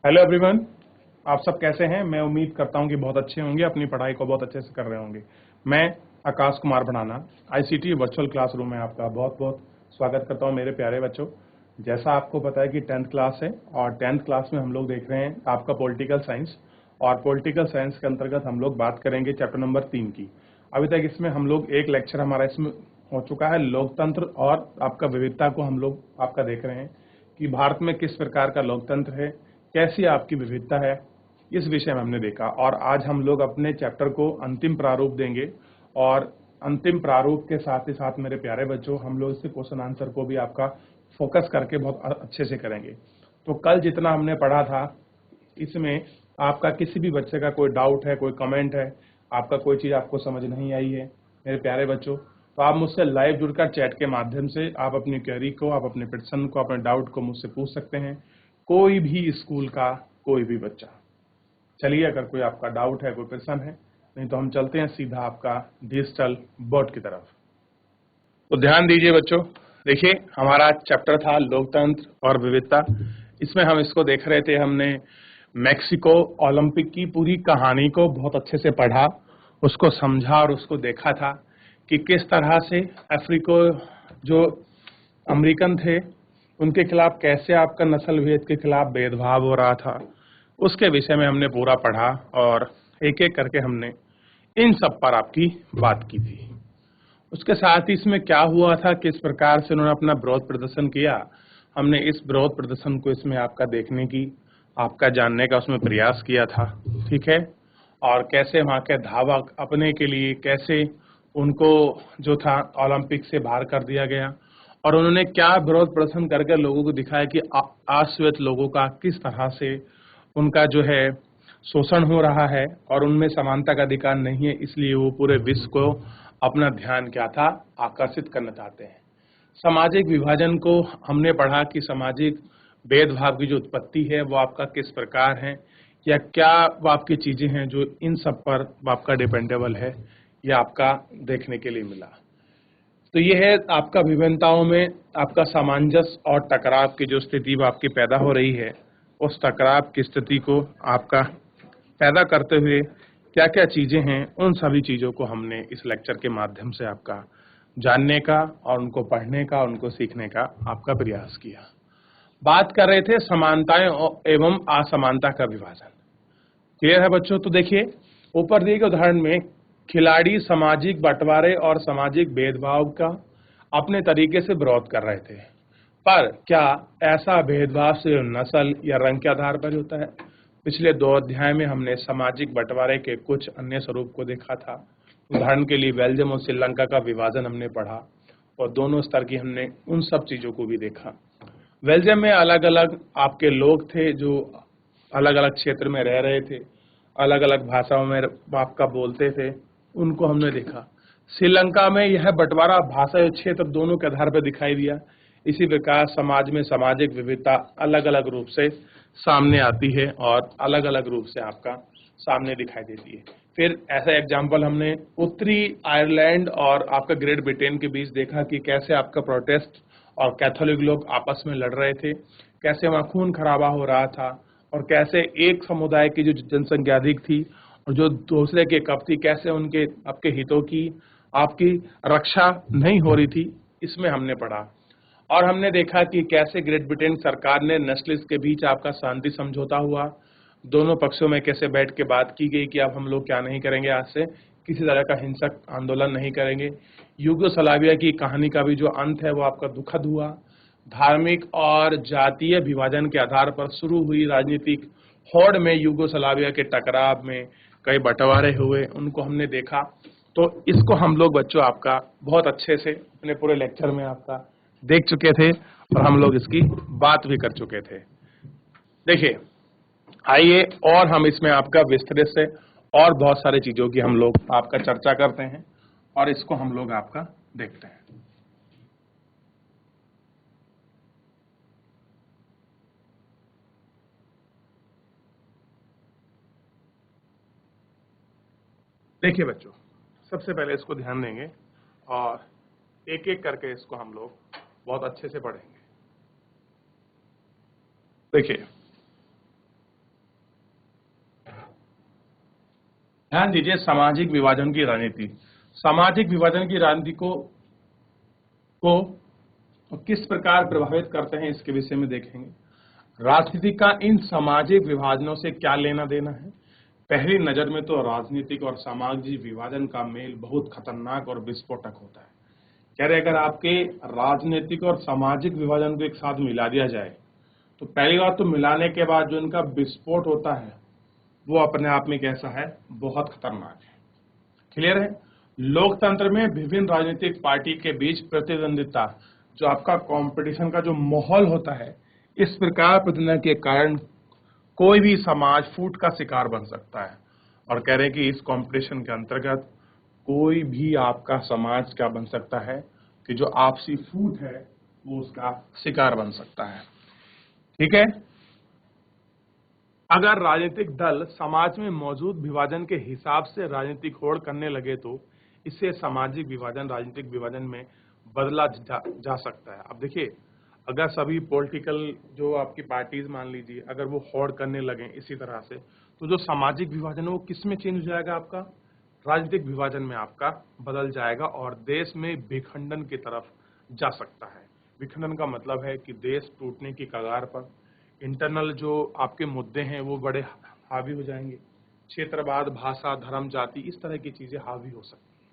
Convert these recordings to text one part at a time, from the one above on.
Hello everyone. आप सब कैसे हैं? मैं उम्मीद करता हूं कि बहुत अच्छे होंगे, अपनी पढ़ाई को बहुत अच्छे से कर रहे होंगे। मैं Akash Kumar Bhadana ICT virtual classroom में आपका बहुत बहुत स्वागत करता हूं मेरे प्यारे बच्चों। जैसा आपको पता है कि 10th क्लास है और 10th क्लास में हम लोग देख रहे हैं आपका पॉलिटिकल साइंस, और पॉलिटिकल साइंस के अंतर्गत हम लोग बात करेंगे चैप्टर नंबर 3 की। अभी तक इसमें हम लोग एक लेक्चर हमारा इसमें हो चुका है, लोकतंत्र और आपका विविधता को हम लोग आपका देख रहे हैं कि भारत में किस प्रकार का लोकतंत्र है, कैसी आपकी विविधता है, इस विषय में हमने देखा। और आज हम लोग अपने चैप्टर को अंतिम प्रारूप देंगे, और अंतिम प्रारूप के साथ ही साथ मेरे प्यारे बच्चों हम लोग इससे क्वेश्चन आंसर को भी आपका फोकस करके बहुत अच्छे से करेंगे। तो कल जितना हमने पढ़ा था इसमें आपका किसी भी बच्चे का कोई डाउट है, कोई कमेंट है, आपका कोई चीज़ आपको समझ नहीं आई है मेरे प्यारे बच्चों, तो आप मुझसे लाइव जुड़कर चैट के माध्यम से आप अपनी क्वेरी को, आप अपने प्रश्न को, अपने डाउट को मुझसे पूछ सकते हैं। कोई भी स्कूल का कोई भी बच्चा। चलिए, अगर कोई आपका डाउट है, कोई प्रश्न है, नहीं तो हम चलते हैं सीधा आपका डिजिटल बोर्ड की तरफ। तो ध्यान दीजिए बच्चों, देखिए हमारा चैप्टर था लोकतंत्र और विविधता। इसमें हम इसको देख रहे थे, हमने मैक्सिको ओलंपिक की पूरी कहानी को बहुत अच्छे से पढ़ा, उसको समझा और उसको देखा था कि किस तरह से अफ्रीको जो अमेरिकन थे उनके खिलाफ कैसे आपका नस्ल भेद के खिलाफ भेदभाव हो रहा था। उसके विषय में हमने पूरा पढ़ा और एक एक करके हमने इन सब पर आपकी बात की थी। उसके साथ ही इसमें क्या हुआ था, किस प्रकार से उन्होंने अपना विरोध प्रदर्शन किया, हमने इस विरोध प्रदर्शन को इसमें आपका देखने की, आपका जानने का उसमें प्रयास किया था। ठीक है। और कैसे वहाँ के धावक अपने के लिए कैसे उनको जो था ओलंपिक से बाहर कर दिया गया, और उन्होंने क्या विरोध प्रदर्शन करके लोगों को दिखाया कि आश्वेत लोगों का किस तरह से उनका जो है शोषण हो रहा है और उनमें समानता का अधिकार नहीं है, इसलिए वो पूरे विश्व को अपना ध्यान क्या था, आकर्षित करना चाहते हैं। सामाजिक विभाजन को हमने पढ़ा कि सामाजिक भेदभाव की जो उत्पत्ति है वो आपका किस प्रकार है, या क्या वो आपकी चीजें हैं जो इन सब पर आपका डिपेंडेबल है, ये आपका देखने के लिए मिला। तो ये है आपका विभिन्नताओं में आपका सामंजस्य और टकराव की जो स्थिति वो आपकी पैदा हो रही है, उस टकराव की स्थिति को आपका पैदा करते हुए क्या क्या चीजें हैं, उन सभी चीजों को हमने इस लेक्चर के माध्यम से आपका जानने का और उनको पढ़ने का, उनको सीखने का आपका प्रयास किया। बात कर रहे थे समानताएं एवं असमानता का विभाजन। क्लियर है बच्चों? तो देखिए ऊपर दिए गए उदाहरण में खिलाड़ी सामाजिक बंटवारे और सामाजिक भेदभाव का अपने तरीके से विरोध कर रहे थे, पर क्या ऐसा भेदभाव सिर्फ नस्ल या रंग के आधार पर होता है? पिछले 2 अध्याय में हमने सामाजिक बंटवारे के कुछ अन्य स्वरूप को देखा था। उदाहरण के लिए बेल्जियम और श्रीलंका का विभाजन हमने पढ़ा, और दोनों स्तर की हमने उन सब चीजों को भी देखा। बेल्जियम में अलग अलग आपके लोग थे जो अलग अलग क्षेत्र में रह रहे थे, अलग अलग भाषाओं में आपका बोलते थे, उनको हमने देखा। श्रीलंका में यह बंटवारा भाषा और क्षेत्र दोनों के आधार पर दिखाई दिया। इसी प्रकार समाज में सामाजिक विविधता अलग अलग रूप से सामने आती है और अलग अलग रूप से आपका सामने दिखाई देती है। फिर ऐसा एग्जाम्पल हमने उत्तरी आयरलैंड और आपका ग्रेट ब्रिटेन के बीच देखा कि कैसे आपका प्रोटेस्ट और कैथोलिक लोग आपस में लड़ रहे थे, कैसे वहाँ खून खराबा हो रहा था, और कैसे एक समुदाय की जो जनसंख्या अधिक थी और जो दूसरे के कम थी, कैसे उनके आपके हितों की आपकी रक्षा नहीं हो रही थी, इसमें हमने पढ़ा। और हमने देखा कि कैसे ग्रेट ब्रिटेन सरकार ने नेशनलिस्ट के बीच आपका शांति समझौता हुआ, दोनों पक्षों में कैसे बैठ के बात की गई कि अब हम लोग क्या नहीं करेंगे, आज से किसी तरह का हिंसक आंदोलन नहीं करेंगे। यूगोस्लाविया की कहानी का भी जो अंत है वो आपका दुखद हुआ। धार्मिक और जातीय विभाजन के आधार पर शुरू हुई राजनीतिक होड़ में यूगोस्लाविया के टकराव में कई बंटवारे हुए, उनको हमने देखा। तो इसको हम लोग बच्चों आपका बहुत अच्छे से अपने पूरे लेक्चर में आपका देख चुके थे और हम लोग इसकी बात भी कर चुके थे। देखिए आइए और हम इसमें आपका विस्तृत से और बहुत सारी चीजों की हम लोग आपका चर्चा करते हैं और इसको हम लोग आपका देखते हैं। देखिए बच्चों, सबसे पहले इसको ध्यान देंगे और एक एक करके इसको हम लोग बहुत अच्छे से पढ़ेंगे। देखिए ध्यान दीजिए, सामाजिक विभाजन की राजनीति। सामाजिक विभाजन की राजनीति को किस प्रकार प्रभावित करते हैं, इसके विषय में देखेंगे। राजनीति का इन सामाजिक विभाजनों से क्या लेना देना है। पहली नजर में तो राजनीतिक और सामाजिक विभाजन का मेल बहुत खतरनाक और विस्फोटक होता है। कह रहे अगर आपके राजनीतिक और सामाजिक विभाजन को एक साथ मिला दिया जाए तो पहली बात तो मिलाने के बाद जो इनका विस्फोट होता है वो अपने आप में कैसा है, बहुत खतरनाक है। क्लियर है। लोकतंत्र में विभिन्न राजनीतिक पार्टी के बीच प्रतिद्वंदिता, जो आपका कंपटीशन का जो माहौल होता है, इस प्रकार प्रतिद्वंदिता के कारण कोई भी समाज फूट का शिकार बन सकता है। और कह रहे हैं कि इस कंपटीशन के अंतर्गत कोई भी आपका समाज क्या बन सकता है कि जो आपसी फूट है वो उसका शिकार बन सकता है। ठीक है। अगर राजनीतिक दल समाज में मौजूद विभाजन के हिसाब से राजनीतिक होड़ करने लगे तो इससे सामाजिक विभाजन राजनीतिक विभाजन में बदला जा सकता है। अब देखिए, अगर सभी पॉलिटिकल जो आपकी पार्टीज मान लीजिए अगर वो होड़ करने लगे इसी तरह से, तो जो सामाजिक विभाजन है वो किस में चेंज हो जाएगा, आपका राजनीतिक विभाजन में आपका बदल जाएगा और देश में विखंडन की तरफ जा सकता है। विखंडन का मतलब है कि देश टूटने की कगार पर, इंटरनल जो आपके मुद्दे हैं वो बड़े हावी हो जाएंगे, क्षेत्रवाद, भाषा, धर्म, जाति, इस तरह की चीजें हावी हो सकती हैं।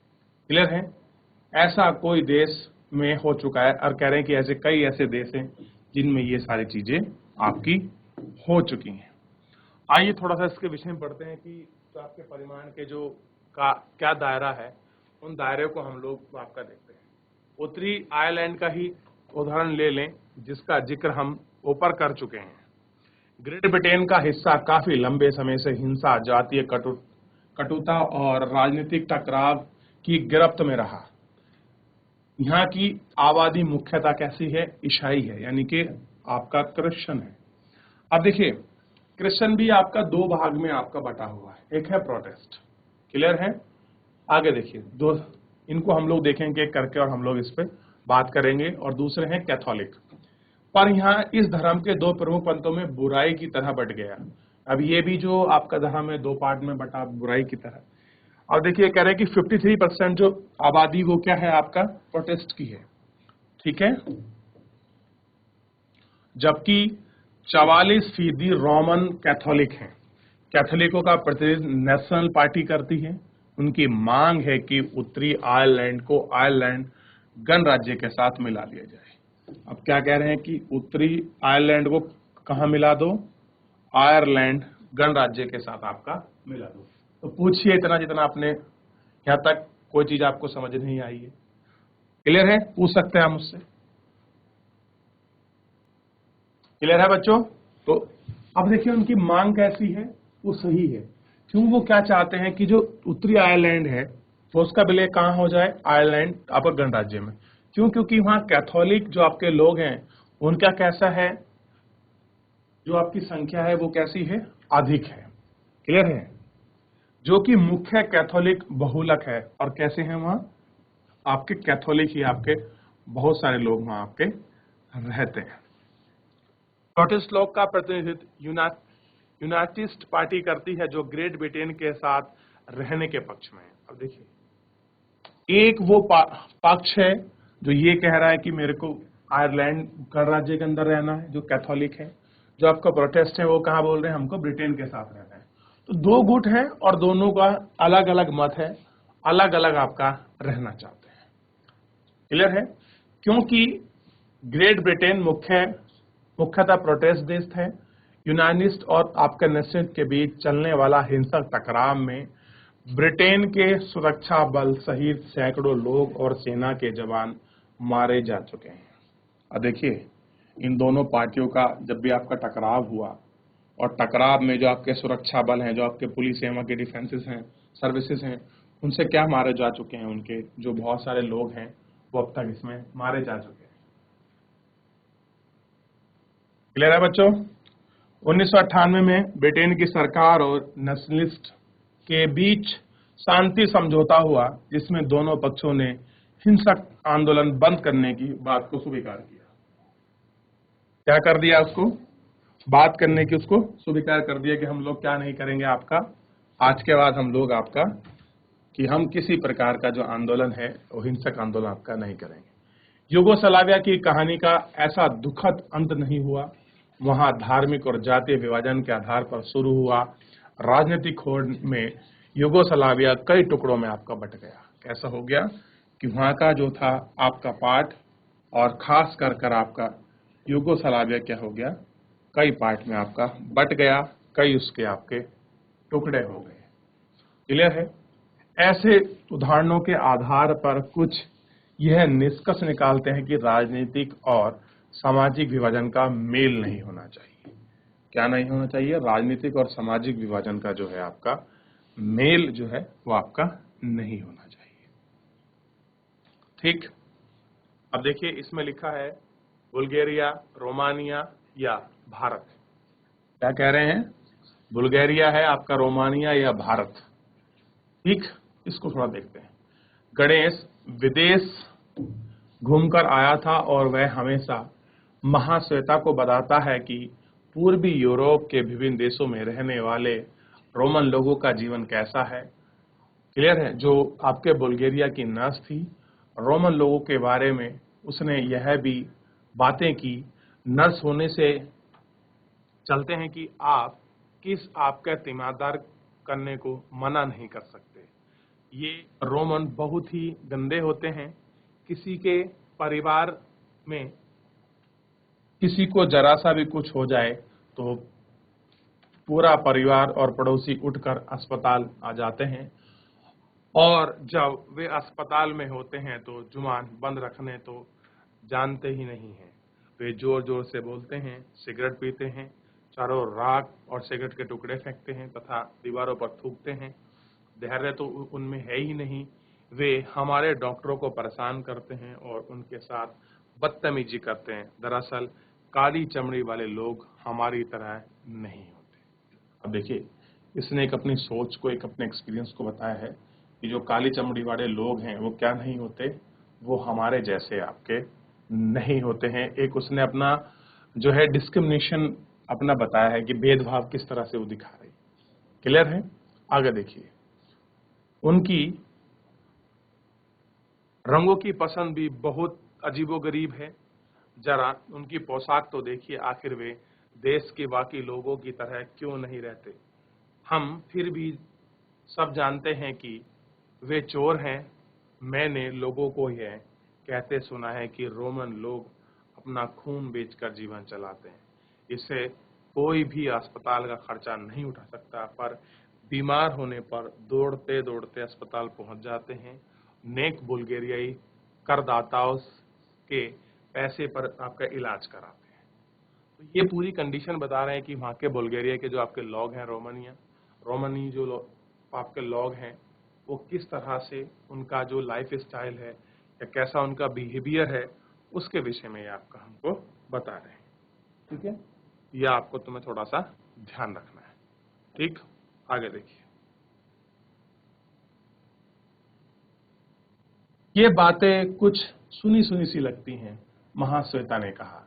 क्लियर है। ऐसा कोई देश में हो चुका है और कह रहे हैं कि ऐसे कई ऐसे देश हैं जिनमें ये सारी चीजें आपकी हो चुकी हैं। आइए थोड़ा सा इसके विषय में पढ़ते हैं कि तो आपके परिमाण के जो का क्या दायरा है, उन दायरे को हम लोग आपका देखते हैं। उत्तरी आयरलैंड का ही उदाहरण ले लें जिसका जिक्र हम ऊपर कर चुके हैं। ग्रेट ब्रिटेन का हिस्सा काफी लंबे समय से हिंसा, जातीय कटुता और राजनीतिक टकराव की गिरफ्त में रहा। यहाँ की आबादी मुख्यतः कैसी है, ईसाई है, यानी कि आपका क्रिश्चियन है। अब देखिए, क्रिश्चियन भी आपका दो भाग में आपका बटा हुआ है, एक है प्रोटेस्ट। क्लियर है। आगे देखिए, दो इनको हम लोग देखेंगे करके और हम लोग इस पे बात करेंगे। और दूसरे हैं कैथोलिक। पर यहाँ इस धर्म के दो प्रमुख पंथों में बुराई की तरह बट गया। अब ये भी जो आपका धर्म है दो पार्ट में बटा बुराई की तरह। और देखिए कह रहे हैं कि 53% जो आबादी वो क्या है आपका प्रोटेस्ट की है। ठीक है। जबकि 44% रोमन कैथोलिक हैं। कैथोलिकों का प्रतिनिधित्व नेशनल पार्टी करती है। उनकी मांग है कि उत्तरी आयरलैंड को आयरलैंड गणराज्य के साथ मिला लिया जाए। अब क्या कह रहे हैं कि उत्तरी आयरलैंड को कहां मिला दो, आयरलैंड गणराज्य के साथ आपका मिला दो। तो पूछिए इतना जितना आपने यहां तक कोई चीज आपको समझ नहीं आई है। क्लियर है, पूछ सकते हैं आप मुझसे। क्लियर है बच्चों। तो अब देखिए उनकी मांग कैसी है, वो सही है। क्यों, वो क्या चाहते हैं कि जो उत्तरी आयरलैंड है वो उसका विलय कहां हो जाए, आयरलैंड आपका गणराज्य में। क्यों, क्योंकि वहां कैथोलिक जो आपके लोग हैं उनका कैसा है, जो आपकी संख्या है वो कैसी है, अधिक है। क्लियर है। जो कि मुख्य कैथोलिक बहुलक है। और कैसे हैं वहां आपके कैथोलिक ही आपके बहुत सारे लोग वहां आपके रहते हैं। प्रोटेस्ट लोग का प्रतिनिधित्व यूनाइटिस्ट पार्टी करती है जो ग्रेट ब्रिटेन के साथ रहने के पक्ष में है। अब देखिए, एक वो पक्ष है जो ये कह रहा है कि मेरे को आयरलैंड गणराज्य के अंदर रहना है, जो कैथोलिक है। जो आपका प्रोटेस्ट है वो कहा बोल रहे हैं हमको ब्रिटेन के साथ रहना है। तो दो गुट है और दोनों का अलग अलग मत है, अलग अलग आपका रहना चाहते हैं। क्लियर है। क्योंकि ग्रेट ब्रिटेन मुख्यतः प्रोटेस्ट देश है। यूनानिस्ट और आपके नेशनलिस्ट के बीच चलने वाला हिंसक टकराव में ब्रिटेन के सुरक्षा बल सहित सैकड़ों लोग और सेना के जवान मारे जा चुके हैं। अब देखिए, इन दोनों पार्टियों का जब भी आपका टकराव हुआ और टकराव में जो आपके सुरक्षा बल हैं, जो आपके पुलिस हैं, वहां के डिफेंसेस हैं, सर्विसेज हैं, उनसे क्या मारे जा चुके हैं, उनके जो बहुत सारे लोग हैं वो अब तक इसमें मारे जा चुके हैं। क्लियर है बच्चों। 1998 में ब्रिटेन की सरकार और नेशनलिस्ट के बीच शांति समझौता हुआ जिसमें दोनों पक्षों ने हिंसक आंदोलन बंद करने की बात को स्वीकार किया। क्या कर दिया, उसको बात करने की उसको स्वीकार कर दिया कि हम लोग क्या नहीं करेंगे, आपका आज के बाद हम लोग आपका कि हम किसी प्रकार का जो आंदोलन है वो हिंसक आंदोलन आपका नहीं करेंगे। युगोस्लाविया की कहानी का ऐसा दुखद अंत नहीं हुआ। वहां धार्मिक और जातीय विभाजन के आधार पर शुरू हुआ राजनीतिक होड़ में युगोस्लाविया कई टुकड़ों में आपका बट गया। कैसा हो गया कि वहां का जो था आपका पार्ट और खास कर आपका युगोस्लाविया क्या हो गया, कई पार्ट में आपका बट गया, कई उसके आपके टुकड़े हो गए। क्लियर है? ऐसे उदाहरणों के आधार पर कुछ यह निष्कर्ष निकालते हैं कि राजनीतिक और सामाजिक विभाजन का मेल नहीं होना चाहिए। क्या नहीं होना चाहिए? राजनीतिक और सामाजिक विभाजन का जो है आपका मेल जो है वो आपका नहीं होना चाहिए। ठीक, अब देखिए इसमें लिखा है बुल्गारिया, रोमानिया या भारत। क्या कह रहे हैं? बुल्गारिया है आपका, रोमानिया या भारत। ठीक, इसको थोड़ा देखते हैं। गणेश विदेश घूमकर आया था और वह हमेशा महाश्वेता को बताता है कि पूर्वी यूरोप के विभिन्न देशों में रहने वाले रोमन लोगों का जीवन कैसा है। क्लियर है? जो आपके बुल्गारिया की नर्स थी, रोमन लोगों के बारे में उसने यह भी बातें की। नर्स होने से चलते हैं कि आप किस आपका तीमारदार करने को मना नहीं कर सकते। ये रोमन बहुत ही गंदे होते हैं। किसी के परिवार में किसी को जरा सा भी कुछ हो जाए तो पूरा परिवार और पड़ोसी उठकर अस्पताल आ जाते हैं, और जब वे अस्पताल में होते हैं तो जुबान बंद रखने तो जानते ही नहीं हैं। वे जोर जोर से बोलते हैं, सिगरेट पीते हैं, चारों राख और सिगरेट के टुकड़े फेंकते हैं तथा दीवारों पर थूकते हैं। धैर्य तो उनमें है ही नहीं। वे हमारे डॉक्टरों को परेशान करते हैं और उनके साथ बदतमीजी करते हैं। दरअसल काली चमड़ी वाले लोग हमारी तरह नहीं होते। अब देखिए, इसने एक अपनी सोच को, एक अपने एक्सपीरियंस को बताया है कि जो काली चमड़ी वाले लोग हैं वो क्या नहीं होते, वो हमारे जैसे आपके नहीं होते हैं। एक उसने अपना जो है डिस्क्रिमिनेशन अपना बताया है कि भेदभाव किस तरह से वो दिखा रही। क्लियर है? आगे देखिए, उनकी रंगों की पसंद भी बहुत अजीबोगरीब है। जरा उनकी पोशाक तो देखिए, आखिर वे देश के बाकी लोगों की तरह क्यों नहीं रहते। हम फिर भी सब जानते हैं कि वे चोर हैं। मैंने लोगों को यह कहते सुना है कि रोमन लोग अपना खून बेचकर जीवन चलाते हैं। इससे कोई भी अस्पताल का खर्चा नहीं उठा सकता, पर बीमार होने पर दौड़ते दौड़ते अस्पताल पहुंच जाते हैं। नेक बुल्गारियाई करदाताओं के पैसे पर आपका इलाज कराते हैं। तो ये पूरी कंडीशन बता रहे हैं कि वहाँ के बुल्गारिया के जो आपके लोग हैं, रोमनी जो आपके लोग हैं, वो किस तरह से उनका जो लाइफ स्टाइल है या कैसा उनका बिहेवियर है, उसके विषय में आपका हमको बता रहे हैं। ठीक है, यह आपको तुम्हें थोड़ा सा ध्यान रखना है। ठीक, आगे देखिए। ये बातें कुछ सुनी सुनी सी लगती हैं, महाश्वेता ने कहा।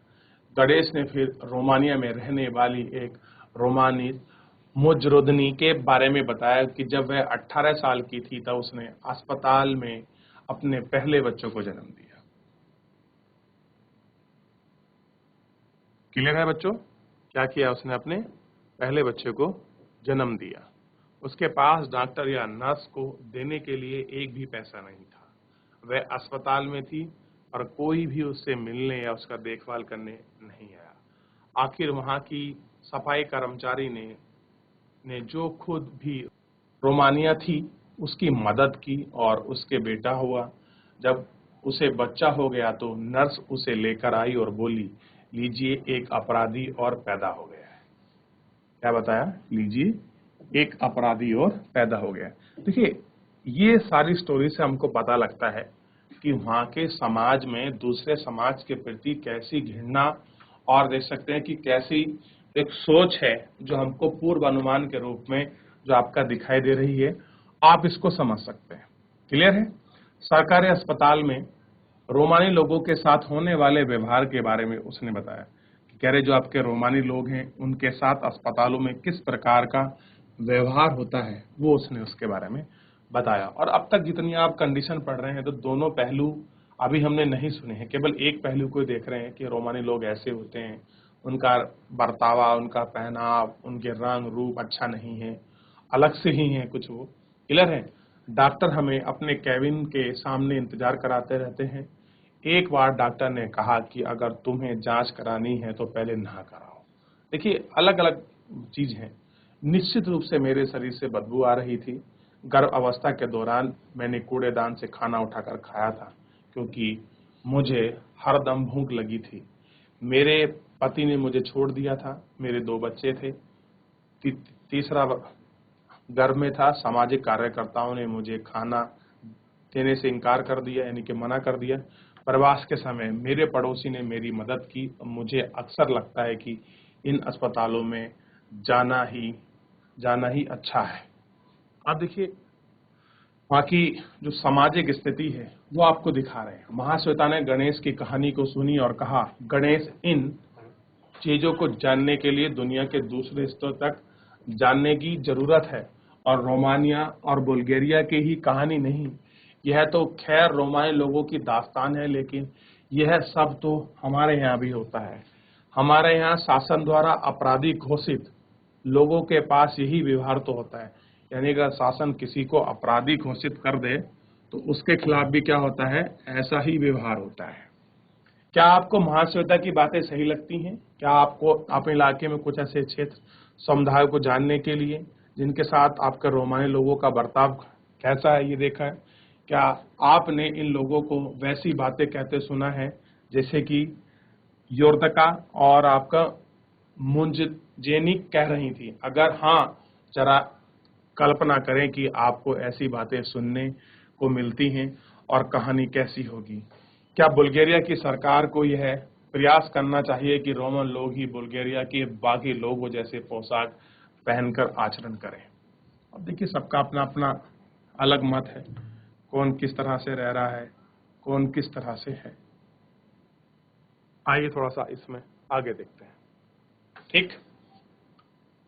गणेश ने फिर रोमानिया में रहने वाली एक रोमानी मुजरुदनी के बारे में बताया कि जब वह 18 साल की थी तब उसने अस्पताल में अपने पहले बच्चों को जन्म दिया। क्लियर है बच्चों? क्या किया उसने? अपने पहले बच्चे को जन्म दिया। उसके पास डॉक्टर या नर्स को देने के लिए एक भी पैसा नहीं था। वह अस्पताल में थी और कोई भी उससे मिलने या उसका देखभाल करने नहीं आया। आखिर वहां की सफाई कर्मचारी ने जो खुद भी रोमानिया थी उसकी मदद की और उसके बेटा हुआ। जब उसे बच्चा हो गया तो नर्स उसे लेकर आई और बोली, लीजिए एक अपराधी और पैदा हो गया है। क्या बताया? लीजिए एक अपराधी और पैदा हो गया। देखिए, ये सारी स्टोरी से हमको पता लगता है कि वहाँ के समाज में दूसरे समाज के प्रति कैसी घृणा, और देख सकते हैं कि कैसी एक सोच है जो हमको पूर्व अनुमान के रूप में जो आपका दिखाई दे रही है। आप इसको समझ सकते हैं। क्लियर है? सरकारी अस्पताल में रोमानी लोगों के साथ होने वाले व्यवहार के बारे में उसने बताया कि कह रहे जो आपके रोमानी लोग हैं उनके साथ अस्पतालों में किस प्रकार का व्यवहार होता है वो उसने उसके बारे में बताया। और अब तक जितनी आप कंडीशन पढ़ रहे हैं तो दोनों पहलू अभी हमने नहीं सुने हैं, केवल एक पहलू को देख रहे हैं कि रोमानी लोग ऐसे होते हैं, उनका बर्तावा, उनका पहनाव, उनके रंग रूप अच्छा नहीं है, अलग से ही हैं कुछ, वो क्लियर है। डॉक्टर हमें अपने कैबिन के सामने इंतजार कराते रहते हैं। एक बार डॉक्टर ने कहा कि अगर तुम्हें जांच करानी है तो पहले नहा कराओ। देखिए अलग अलग चीज है। निश्चित रूप से मेरे शरीर से बदबू आ रही थी। गर्भ अवस्था के दौरान मैंने कूड़ेदान से खाना उठाकर खाया था क्योंकि मुझे हरदम भूख लगी थी। मेरे पति ने मुझे छोड़ दिया था, मेरे 2 बच्चे थे, तीसरा गर्भ में था। सामाजिक कार्यकर्ताओं ने मुझे खाना देने से इनकार कर दिया, यानी कि मना कर दिया। प्रवास के समय मेरे पड़ोसी ने मेरी मदद की। मुझे अक्सर लगता है कि इन अस्पतालों में जाना ही अच्छा है। अब देखिए बाकी जो सामाजिक स्थिति है वो आपको दिखा रहे हैं। महाश्वेता ने गणेश की कहानी को सुनी और कहा, गणेश इन चीजों को जानने के लिए दुनिया के दूसरे स्तरों तक जानने की जरूरत है, और रोमानिया और बुल्गारिया की ही कहानी नहीं। यह तो खैर रोमानी लोगों की दास्तान है, लेकिन यह सब तो हमारे यहाँ भी होता है। हमारे यहाँ शासन द्वारा अपराधी घोषित लोगों के पास यही व्यवहार तो होता है। यानी अगर शासन किसी को अपराधी घोषित कर दे तो उसके खिलाफ भी क्या होता है, ऐसा ही व्यवहार होता है। क्या आपको महाश्वेता की बातें सही लगती हैं? क्या आपको अपने इलाके में कुछ ऐसे क्षेत्र समुदायों को जानने के लिए जिनके साथ आपके रोमानी लोगों का बर्ताव कैसा है ये देखा है? क्या आपने इन लोगों को वैसी बातें कहते सुना है जैसे कि योर्दका और आपका मुंजेनी कह रही थी? अगर हाँ, जरा कल्पना करें कि आपको ऐसी बातें सुनने को मिलती हैं और कहानी कैसी होगी। क्या बुल्गारिया की सरकार को यह प्रयास करना चाहिए कि रोमन लोग ही बुल्गारिया के बाकी लोगों जैसे पोशाक पहनकर आचरण करें? अब देखिए सबका अपना अपना अलग मत है, कौन किस तरह से रह रहा है, कौन किस तरह से है। आइए थोड़ा सा इसमें आगे देखते हैं। ठीक,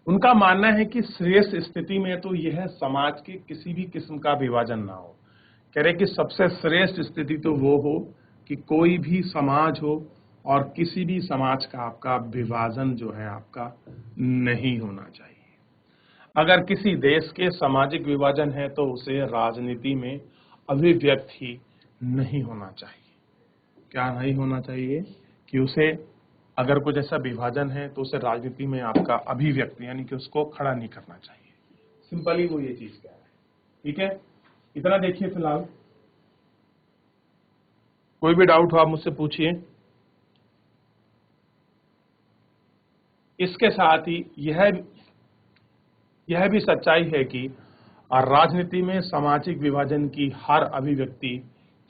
उनका मानना है कि श्रेष्ठ स्थिति में तो यह समाज के किसी भी किस्म का विभाजन ना हो। कह रहे कि सबसे श्रेष्ठ स्थिति तो वो हो कि कोई भी समाज हो और किसी भी समाज का आपका विभाजन जो है आपका नहीं होना चाहिए। अगर किसी देश के सामाजिक विभाजन है तो उसे राजनीति में अभिव्यक्त ही नहीं होना चाहिए। क्या नहीं होना चाहिए? कि उसे अगर कुछ ऐसा विभाजन है तो उसे राजनीति में आपका अभिव्यक्ति यानी कि उसको खड़ा नहीं करना चाहिए। सिंपली वो ये चीज कह रहा है। ठीक है, इतना देखिए फिलहाल। कोई भी डाउट हो आप मुझसे पूछिए। इसके साथ ही यह भी सच्चाई है कि राजनीति में सामाजिक विभाजन की हर अभिव्यक्ति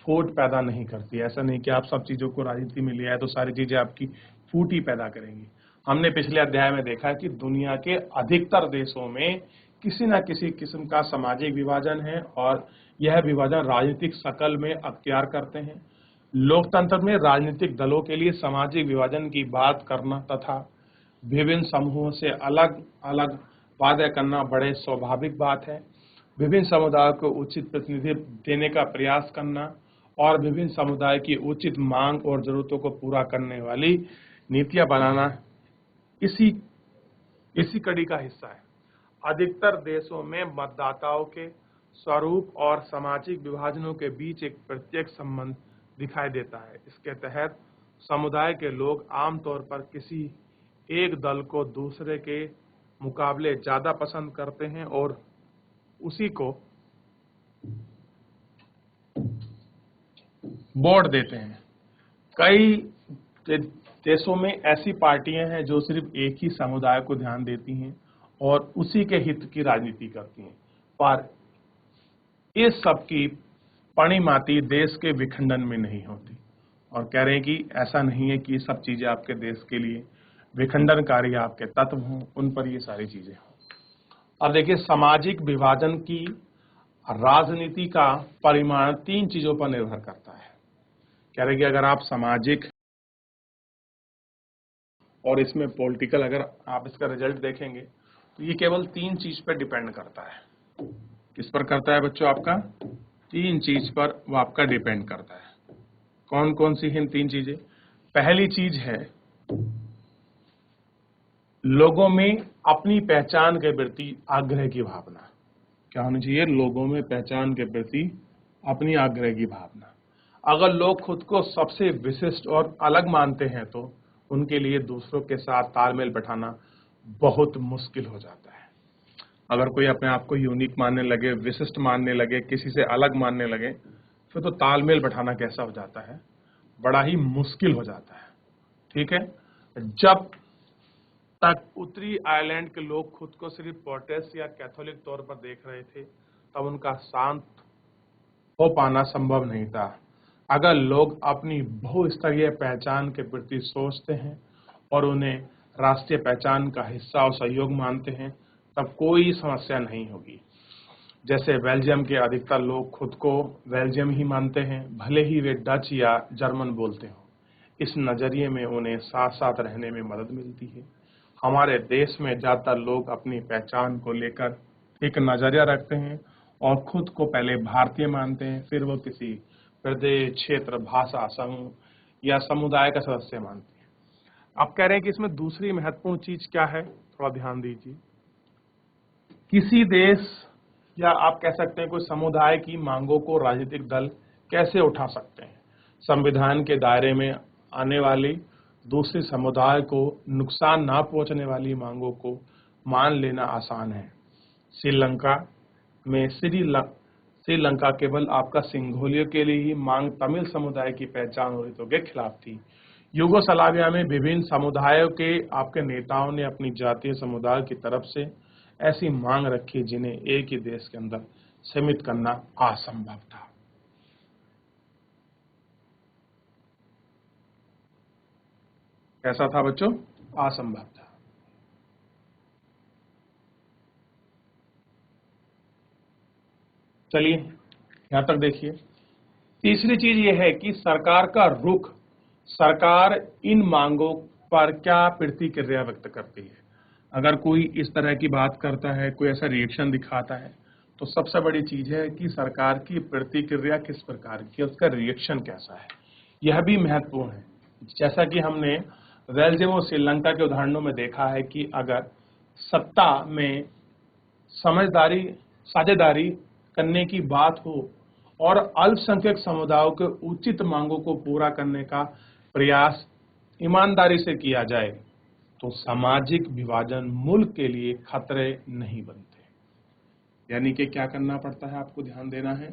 फूट पैदा नहीं करती। ऐसा नहीं कि आप सब चीजों को राजनीति में ले आए तो सारी चीजें आपकी फूट ही पैदा करेंगी। हमने पिछले अध्याय में देखा कि दुनिया के अधिकतर देशों में किसी न किसी किस्म का सामाजिक विभाजन है और यह विभाजन राजनीतिक शकल में अख्तियार करते हैं। लोकतंत्र में राजनीतिक दलों के लिए सामाजिक विभाजन की बात करना तथा विभिन्न समूहों से अलग अलग वादे करना बड़े स्वाभाविक बात है। विभिन्न समुदायों को उचित प्रतिनिधित्व देने का प्रयास करना और विभिन्न समुदाय की उचित मांग और जरूरतों को पूरा करने वाली नीतियां बनाना इसी कड़ी का हिस्सा है। अधिकतर देशों में मतदाताओं के स्वरूप और सामाजिक विभाजनों के बीच एक प्रत्यक्ष संबंध दिखाई देता है। इसके तहत समुदाय के लोग आमतौर पर किसी एक दल को दूसरे के मुकाबले ज्यादा पसंद करते हैं और उसी को वोट देते हैं। कई देशों में ऐसी पार्टियां हैं जो सिर्फ एक ही समुदाय को ध्यान देती हैं और उसी के हित की राजनीति करती हैं, पर इस सब की परिमाती देश के विखंडन में नहीं होती। और कह रहे हैं कि ऐसा नहीं है कि ये सब चीजें आपके देश के लिए विखंडनकारी आपके तत्व हों, उन पर ये सारी चीजें हों। अब देखिए सामाजिक विभाजन की राजनीति का परिमाण 3 चीजों पर निर्भर करता है। कह रहे कि अगर आप सामाजिक और इसमें पॉलिटिकल अगर आप इसका रिजल्ट देखेंगे तो ये केवल 3 चीज पर डिपेंड करता है। किस पर करता है बच्चों? आपका 3 चीज पर वो आपका डिपेंड करता है। कौन कौन सी हैं 3 चीजें? पहली चीज है लोगों में अपनी पहचान के प्रति आग्रह की भावना। क्या होनी चाहिए? लोगों में पहचान के प्रति अपनी आग्रह की भावना। अगर लोग खुद को सबसे विशिष्ट और अलग मानते हैं तो उनके लिए दूसरों के साथ तालमेल बैठाना बहुत मुश्किल हो जाता है। अगर कोई अपने आप को यूनिक मानने लगे, विशिष्ट मानने लगे, किसी से अलग मानने लगे, फिर तो तालमेल बैठाना कैसा हो जाता है? बड़ा ही मुश्किल हो जाता है। ठीक है? जब तक उत्तरी आयरलैंड के लोग खुद को सिर्फ प्रोटेस्टेंट या कैथोलिक तौर पर देख रहे थे, तब उनका शांत हो पाना संभव नहीं था। अगर लोग अपनी बहुस्तरीय पहचान के प्रति सोचते हैं और उन्हें राष्ट्रीय पहचान का हिस्सा और सहयोग मानते हैं, तब कोई समस्या नहीं होगी। जैसे बेल्जियम के अधिकतर लोग खुद को बेल्जियम ही मानते हैं, भले ही वे डच या जर्मन बोलते हों। इस नजरिए में उन्हें साथ साथ रहने में मदद मिलती है। हमारे देश में ज्यादातर लोग अपनी पहचान को लेकर एक नजरिया रखते हैं और खुद को पहले भारतीय मानते हैं, फिर वो किसी प्रदेश, क्षेत्र, भाषा, समूह या समुदाय का सदस्य मानते हैं। आप कह रहे हैं कि इसमें दूसरी महत्वपूर्ण चीज क्या है? थोड़ा ध्यान दीजिए। किसी देश या आप कह सकते हैं कोई समुदाय की मांगों को राजनीतिक दल कैसे उठा सकते हैं? संविधान के दायरे में आने वाली दूसरे समुदाय को नुकसान ना पहुंचने वाली मांगों को मान लेना आसान है। श्रीलंका में श्रीलंका केवल आपका सिंघोलियों के लिए ही मांग तमिल समुदाय की पहचान और हितों के खिलाफ थी। यूगोस्लाविया में विभिन्न समुदायों के आपके नेताओं ने अपनी जातीय समुदाय की तरफ से ऐसी मांग रखी जिन्हें एक ही देश के अंदर सीमित करना असंभव था। कैसा था बच्चों? असंभव था। चलिए यहां तक देखिए। तीसरी चीज यह है कि सरकार का रुख, सरकार इन मांगों पर क्या प्रतिक्रिया व्यक्त करती है। अगर कोई इस तरह की बात करता है, कोई ऐसा रिएक्शन दिखाता है, तो सबसे बड़ी चीज है कि सरकार की प्रतिक्रिया किस प्रकार की, उसका रिएक्शन कैसा है, यह भी महत्वपूर्ण है। जैसा कि हमने बेल्जियम और श्रीलंका के उदाहरणों में देखा है कि अगर सत्ता में समझदारी, साझेदारी करने की बात हो और अल्पसंख्यक समुदायों के उचित मांगों को पूरा करने का प्रयास ईमानदारी से किया जाए, तो सामाजिक विभाजन मुल्क के लिए खतरे नहीं बनते। यानी कि क्या करना पड़ता है? आपको ध्यान देना है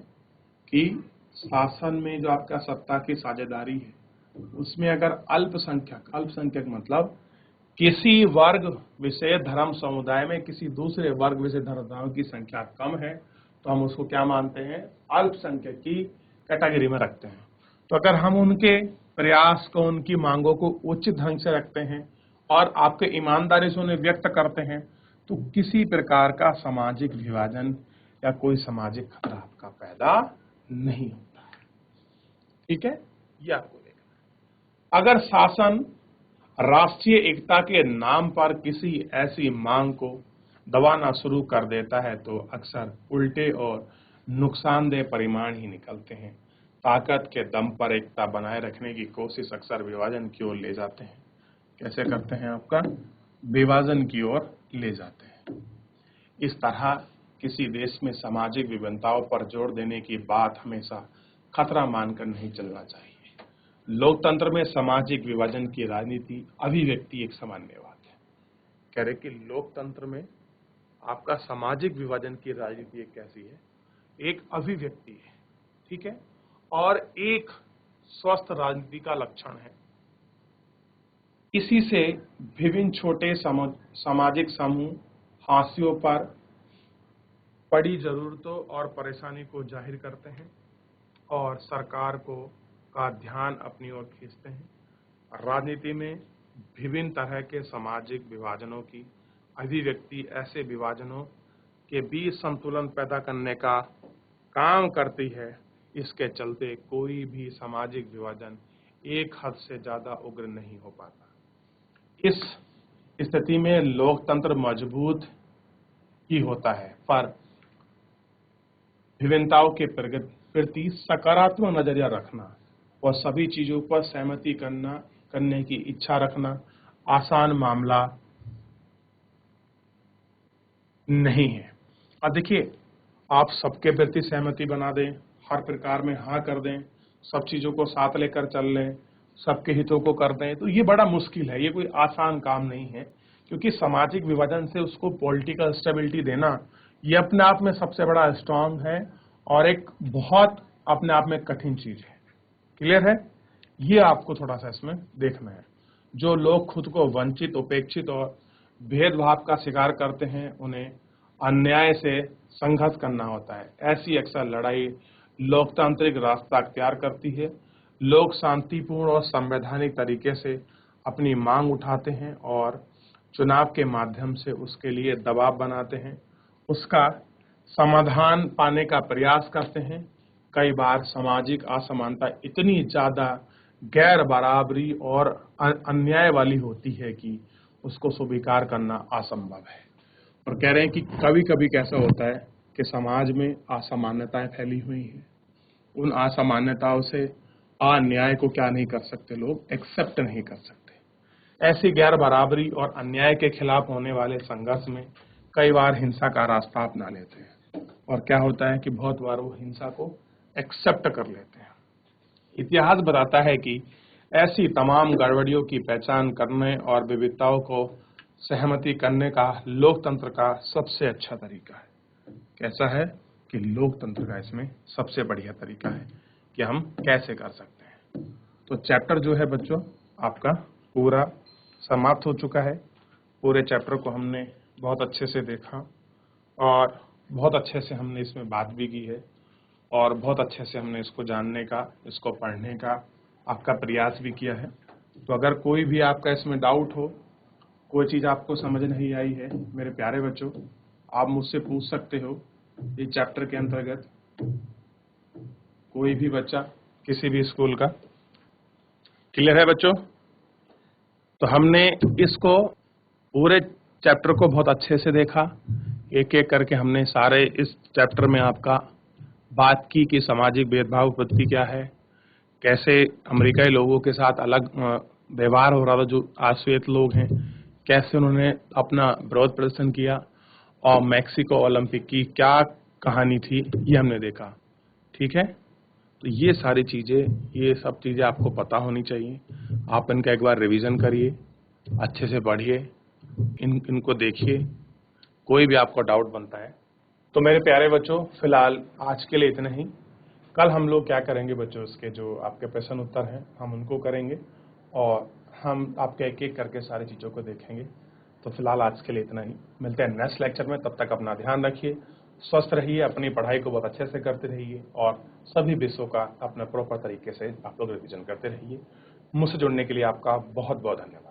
कि शासन में जो आपका सत्ता की साझेदारी है, उसमें अगर अल्पसंख्यक मतलब किसी वर्ग, विषय, धर्म समुदाय में किसी दूसरे वर्ग, विषय, धर्म की संख्या कम है, तो हम उसको क्या मानते हैं? अल्पसंख्यक की कैटेगरी में रखते हैं। तो अगर हम उनके प्रयास को, उनकी मांगों को उचित ढंग से रखते हैं और आपके ईमानदारी से उन्हें व्यक्त करते हैं, तो किसी प्रकार का सामाजिक विभाजन या कोई सामाजिक खतरा आपका पैदा नहीं होता है। ठीक है? ये आपको देखना। अगर शासन राष्ट्रीय एकता के नाम पर किसी ऐसी मांग को दबाना शुरू कर देता है, तो अक्सर उल्टे और नुकसानदेह परिणाम ही निकलते हैं। ताकत के दम पर एकता बनाए रखने की कोशिश अक्सर विभाजन की ओर ले जाते हैं। कैसे करते हैं? आपका विभाजन की ओर ले जाते हैं। इस तरह किसी देश में सामाजिक विभिन्नताओं पर जोर देने की बात हमेशा खतरा मानकर नहीं चलना चाहिए। लोकतंत्र में सामाजिक विभाजन की राजनीति अभिव्यक्ति एक सामान्य बात है। कह रहे कि लोकतंत्र में आपका सामाजिक विभाजन की राजनीति एक कैसी है? एक अभिव्यक्ति है। ठीक है? और एक स्वस्थ राजनीति का लक्षण है। इसी से विभिन्न छोटे सामाजिक समूह हाशियों पर पड़ी जरूरतों और परेशानी को जाहिर करते हैं और सरकार का ध्यान अपनी ओर खींचते हैं। राजनीति में विभिन्न तरह के सामाजिक विभाजनों की अभिव्यक्ति ऐसे विभाजनों के बीच संतुलन पैदा करने का काम करती है। इसके चलते कोई भी सामाजिक विभाजन एक हद से ज्यादा उग्र नहीं हो पाता। इस स्थिति में लोकतंत्र मजबूत ही होता है, पर विभिन्नताओं के प्रति सकारात्मक नजरिया रखना और सभी चीजों पर सहमति करने की इच्छा रखना आसान मामला नहीं है। अब देखिए, आप सबके प्रति सहमति बना दें, हर प्रकार में हाँ कर दें, सब चीजों को साथ लेकर चल लें, सबके हितों को कर दें, तो ये बड़ा मुश्किल है, ये कोई आसान काम नहीं है, क्योंकि सामाजिक विभाजन से उसको पॉलिटिकल स्टेबिलिटी देना ये अपने आप में सबसे बड़ा स्ट्रांग है और एक बहुत अपने आप में कठिन चीज है। क्लियर है? ये आपको थोड़ा सा इसमें देखना है। जो लोग खुद को वंचित, उपेक्षित और भेदभाव का शिकार करते हैं, उन्हें अन्याय से संघर्ष करना होता है। ऐसी अक्सर लड़ाई लोकतांत्रिक रास्ता अख्तियार करती है। लोग शांतिपूर्ण और संवैधानिक तरीके से अपनी मांग उठाते हैं और चुनाव के माध्यम से उसके लिए दबाव बनाते हैं, उसका समाधान पाने का प्रयास करते हैं। कई बार सामाजिक असमानता इतनी ज्यादा गैर बराबरी और अन्याय वाली होती है कि उसको स्वीकार करना असंभव है। और कह रहे हैं कि कभी कभी कैसा होता है कि समाज में असमानताएं फैली हुई हैं, उन असमानताओं से अन्याय को क्या नहीं कर सकते, लोग एक्सेप्ट नहीं कर सकते। ऐसी गैर बराबरी और अन्याय के खिलाफ होने वाले संघर्ष में कई बार हिंसा का रास्ता अपना लेते हैं और क्या होता है कि बहुत बार वो हिंसा को एक्सेप्ट कर लेते हैं। इतिहास बताता है कि ऐसी तमाम गड़बड़ियों की पहचान करने और विविधताओं को सहमति करने का लोकतंत्र का सबसे अच्छा तरीका है। कैसा है कि लोकतंत्र का इसमें सबसे बढ़िया तरीका है कि हम कैसे कर सकते हैं। तो चैप्टर जो है बच्चों आपका पूरा समाप्त हो चुका है। पूरे चैप्टर को हमने बहुत अच्छे से देखा और बहुत अच्छे से हमने इसमें बात भी की है और बहुत अच्छे से हमने इसको जानने का, इसको पढ़ने का आपका प्रयास भी किया है। तो अगर कोई भी आपका इसमें डाउट हो, कोई चीज़ आपको समझ नहीं आई है, मेरे प्यारे बच्चों, आप मुझसे पूछ सकते हो। इस चैप्टर के अंतर्गत कोई भी बच्चा किसी भी स्कूल का। क्लियर है बच्चों? तो हमने इसको पूरे चैप्टर को बहुत अच्छे से देखा, एक एक करके हमने सारे इस चैप्टर में आपका बात की कि सामाजिक भेदभाव उत्पत्ति क्या है, कैसे अमेरिकी लोगों के साथ अलग व्यवहार हो रहा था, जो आश्वेत लोग हैं, कैसे उन्होंने अपना विरोध प्रदर्शन किया, और मैक्सिको ओलंपिक की क्या कहानी थी, ये हमने देखा। ठीक है? तो ये सारी चीज़ें, ये सब चीज़ें आपको पता होनी चाहिए। आप इनका एक बार रिवीजन करिए, अच्छे से पढ़िए, इनको देखिए, कोई भी आपको डाउट बनता है। तो मेरे प्यारे बच्चों, फिलहाल आज के लिए इतना ही। कल हम लोग क्या करेंगे बच्चों, इसके जो आपके प्रश्न उत्तर हैं हम उनको करेंगे और हम आपके एक एक करके सारी चीज़ों को देखेंगे। तो फिलहाल आज के लिए इतना ही, मिलते हैं नेक्स्ट लेक्चर में। तब तक अपना ध्यान रखिए, स्वस्थ रहिए, अपनी पढ़ाई को बहुत अच्छे से करते रहिए और सभी विषयों का अपने प्रॉपर तरीके से आप लोग रिवीजन करते रहिए। मुझसे जुड़ने के लिए आपका बहुत बहुत धन्यवाद।